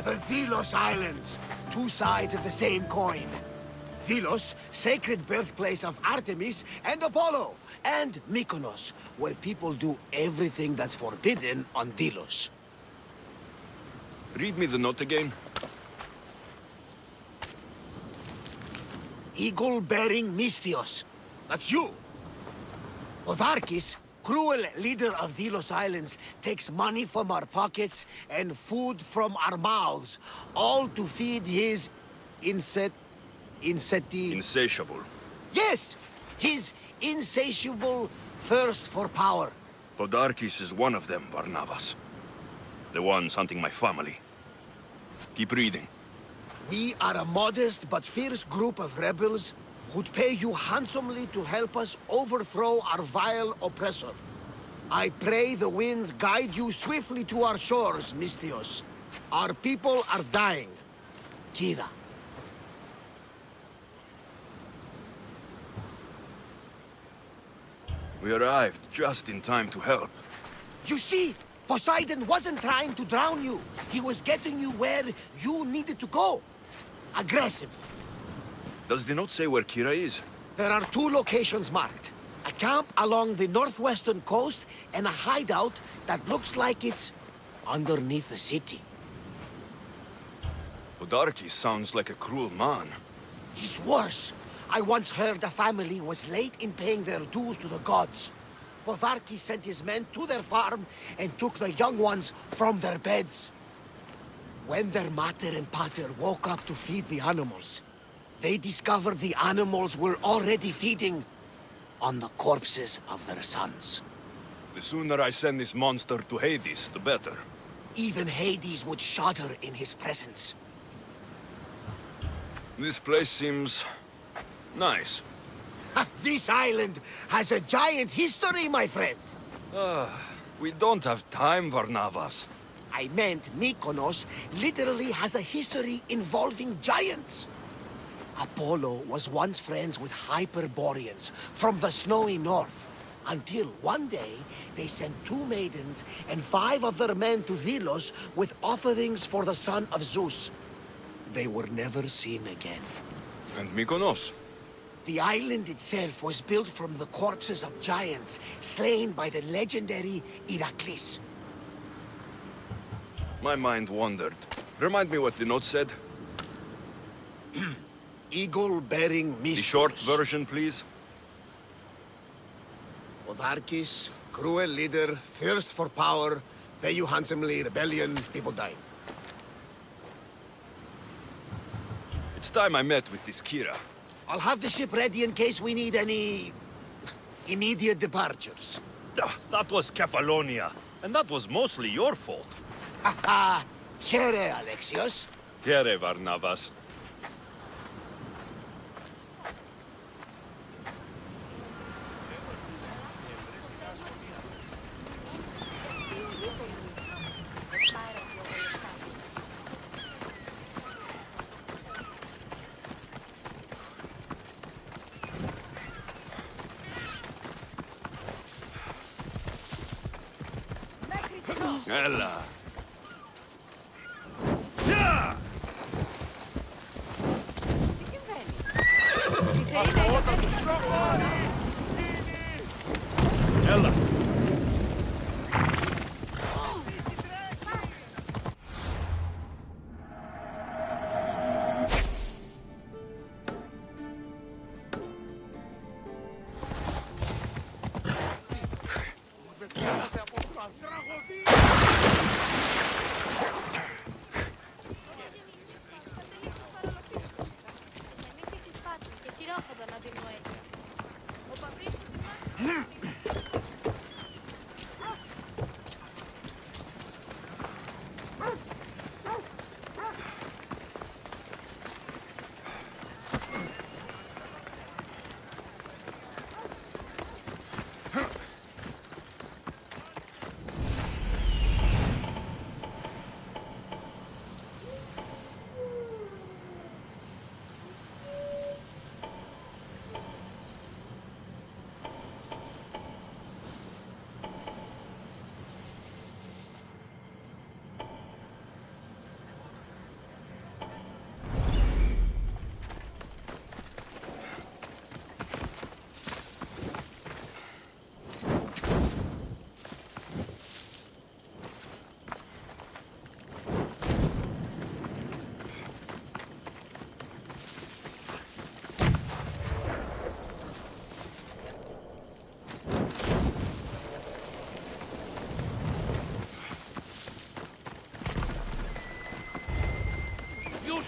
The Delos Islands, two sides of the same coin. Delos, sacred birthplace of Artemis and Apollo, and Mykonos, where people do everything that's forbidden on Delos. Read me the note again. Eagle-bearing Mystios. That's you. Otharkis, cruel leader of Delos Islands, takes money from our pockets and food from our mouths, all to feed his Insatiable. Yes! His insatiable thirst for power. Podarkis is one of them, Varnavas. The ones hunting my family. Keep reading. We are a modest but fierce group of rebels who'd pay you handsomely to help us overthrow our vile oppressor. I pray the winds guide you swiftly to our shores, Mystios. Our people are dying. Kira. We arrived just in time to help. You see, Poseidon wasn't trying to drown you. He was getting you where you needed to go. Aggressively. Does the note say where Kira is? There are two locations marked. A camp along the northwestern coast and a hideout that looks like it's underneath the city. Podarkis sounds like a cruel man. He's worse. I once heard a family was late in paying their dues to the gods. Podarkis sent his men to their farm and took the young ones from their beds. When their mater and pater woke up to feed the animals, they discovered the animals were already feeding on the corpses of their sons. The sooner I send this monster to Hades, the better. Even Hades would shudder in his presence. This place seems nice. This island has a giant history, my friend. We don't have time, Varnavas. I meant Mykonos literally has a history involving giants. Apollo was once friends with Hyperboreans from the snowy north, until one day they sent 2 maidens and 5 of their men to Delos with offerings for the son of Zeus. They were never seen again. And Mykonos? The island itself was built from the corpses of giants slain by the legendary Iraklis. My mind wandered. Remind me what the note said. Eagle-bearing Mystios. The short version, please. Otharkis, cruel leader, thirst for power, pay you handsomely, rebellion, people dying. It's time I met with this Kira. I'll have the ship ready in case we need any immediate departures. That was Kefalonia, and that was mostly your fault. Haha, here, Alexios. Here, Varnavas. Ella. Ella.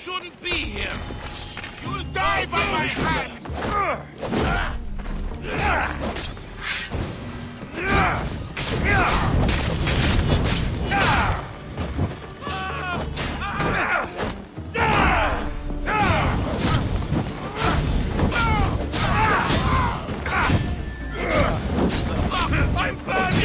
shouldn't be here. You'll die by my hand! I'm bad.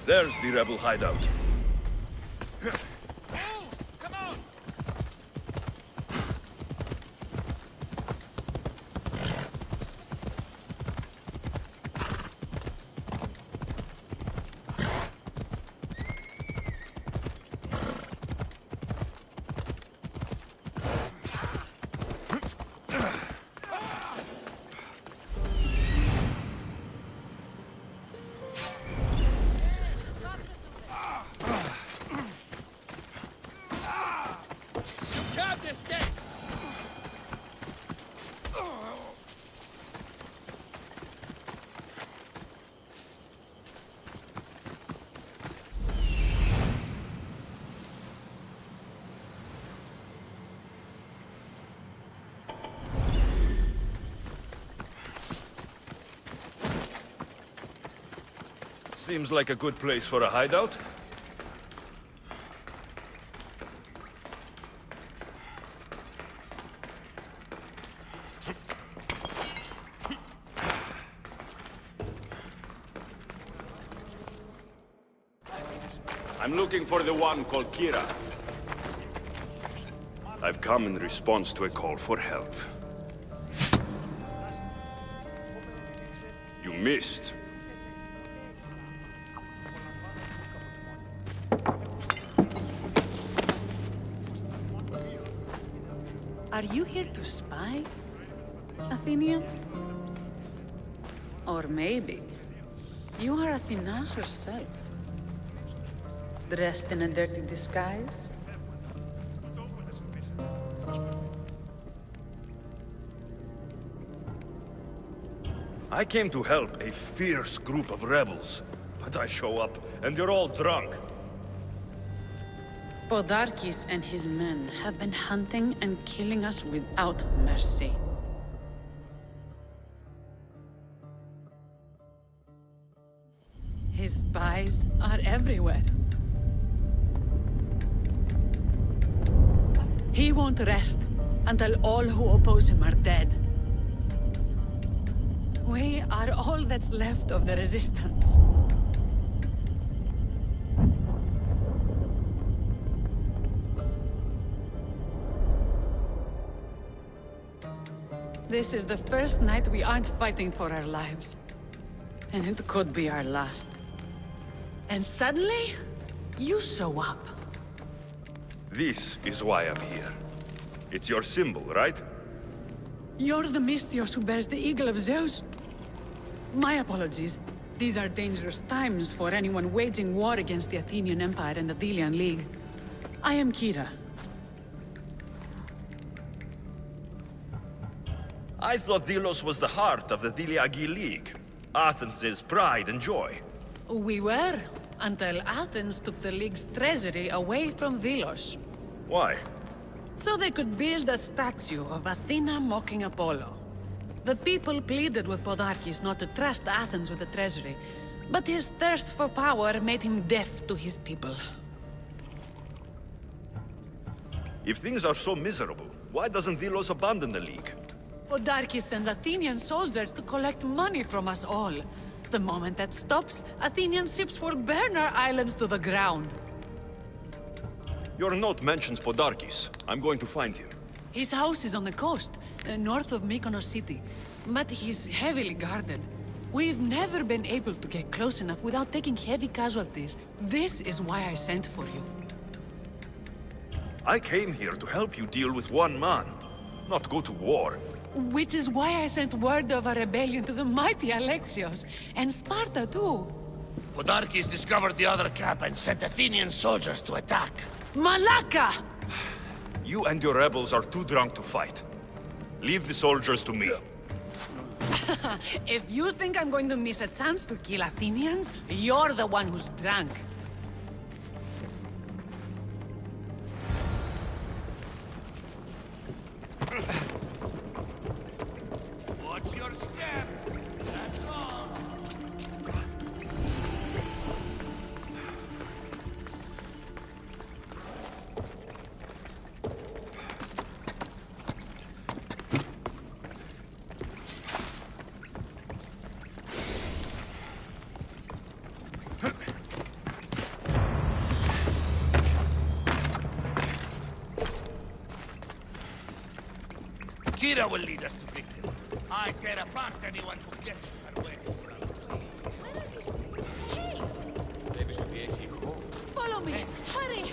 There's the rebel hideout. Seems like a good place for a hideout. I'm looking for the one called Kira. I've come in response to a call for help. You missed. Are you here to spy, Athenian? Or maybe you are Athena herself, dressed in a dirty disguise? I came to help a fierce group of rebels, but I show up and they're all drunk. Podarkes and his men have been hunting and killing us without mercy. His spies are everywhere. He won't rest until all who oppose him are dead. We are all that's left of the resistance. This is the first night we aren't fighting for our lives. And it could be our last. And suddenly, you show up. This is why I'm here. It's your symbol, right? You're the Mystios who bears the eagle of Zeus? My apologies. These are dangerous times for anyone waging war against the Athenian Empire and the Delian League. I am Kira. I thought Delos was the heart of the Deliagi League. Athens' pride and joy. We were, until Athens took the League's treasury away from Delos. Why? So they could build a statue of Athena mocking Apollo. The people pleaded with Podarkes not to trust Athens with the treasury, but his thirst for power made him deaf to his people. If things are so miserable, why doesn't Delos abandon the League? Podarkes sends Athenian soldiers to collect money from us all. The moment that stops, Athenian ships will burn our islands to the ground. Your note mentions Podarkes. I'm going to find him. His house is on the coast, north of Mykonos city. But he's heavily guarded. We've never been able to get close enough without taking heavy casualties. This is why I sent for you. I came here to help you deal with one man, not go to war. Which is why I sent word of a rebellion to the mighty Alexios, and Sparta too. Podarkes discovered the other camp and sent Athenian soldiers to attack. Malaka! You and your rebels are too drunk to fight. Leave the soldiers to me. If you think I'm going to miss a chance to kill Athenians, you're the one who's drunk. Watch your step. That's all. Kira will lead us to victory. I tear apart anyone who gets in her way. Follow me! Hurry!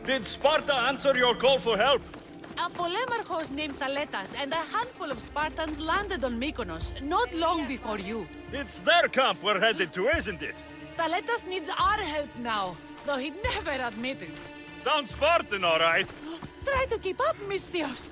Did Sparta answer your call for help? A polemarchos named Thaletas and a handful of Spartans landed on Mykonos not long before you. It's their camp we're headed to, isn't it? Thaletas needs our help now, though he'd never admit it. Sounds Spartan, all right. Try to keep up, Misthios.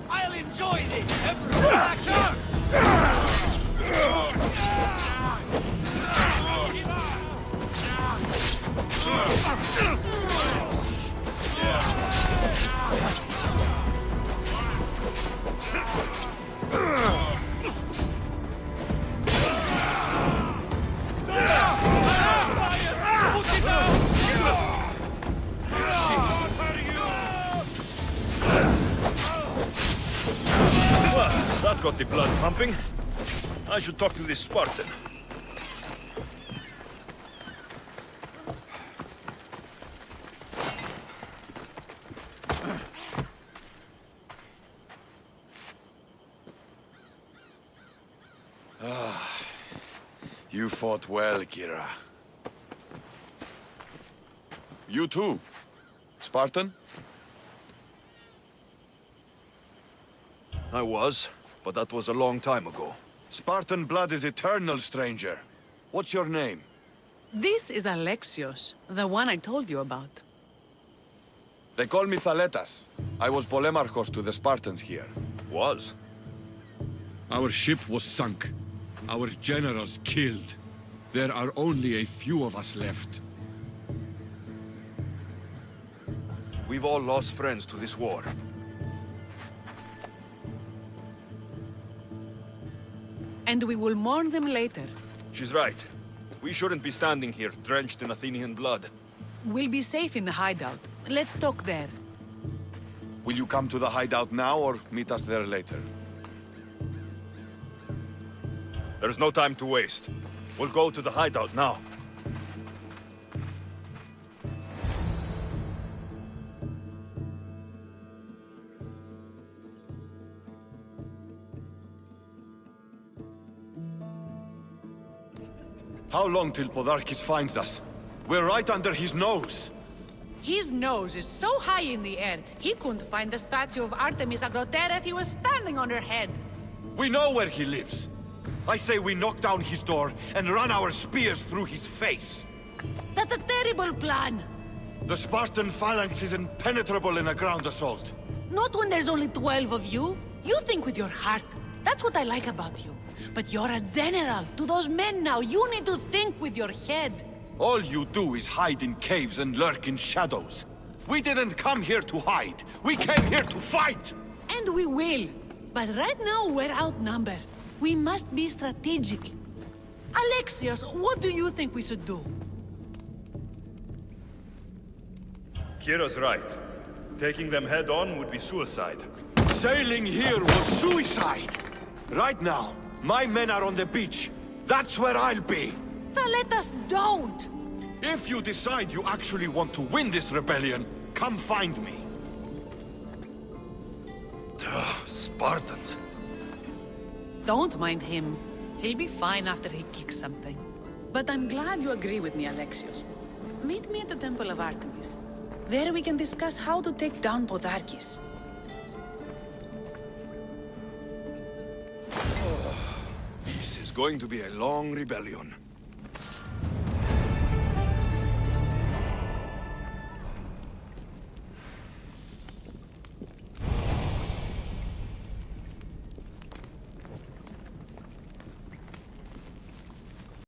I'll enjoy this! Everyone back up! That got the blood pumping. I should talk to this Spartan. You fought well, Kira. You too, Spartan? I was, but that was a long time ago. Spartan blood is eternal, stranger. What's your name? This is Alexios, the one I told you about. They call me Thaletas. I was polemarchos to the Spartans here. Was? Our ship was sunk. Our generals killed. There are only a few of us left. We've all lost friends to this war. And we will mourn them later. She's right. We shouldn't be standing here, drenched in Athenian blood. We'll be safe in the hideout. Let's talk there. Will you come to the hideout now or meet us there later? There's no time to waste. We'll go to the hideout now. How long till Podarkis finds us? We're right under his nose. His nose is so high in the air, he couldn't find the statue of Artemis Agrotera if he was standing on her head. We know where he lives. I say we knock down his door and run our spears through his face. That's a terrible plan. The Spartan phalanx is impenetrable in a ground assault. Not when there's only 12 of you. You think with your heart. That's what I like about you. But you're a general. To those men now, you need to think with your head. All you do is hide in caves and lurk in shadows. We didn't come here to hide. We came here to fight! And we will. But right now we're outnumbered. We must be strategic. Alexios, what do you think we should do? Kira's right. Taking them head on would be suicide. Sailing here was suicide! Right now, my men are on the beach. That's where I'll be. Then let us don't! If you decide you actually want to win this rebellion, come find me. Spartans. Don't mind him. He'll be fine after he kicks something. But I'm glad you agree with me, Alexios. Meet me at the Temple of Artemis. There we can discuss how to take down Podarkis. This is going to be a long rebellion.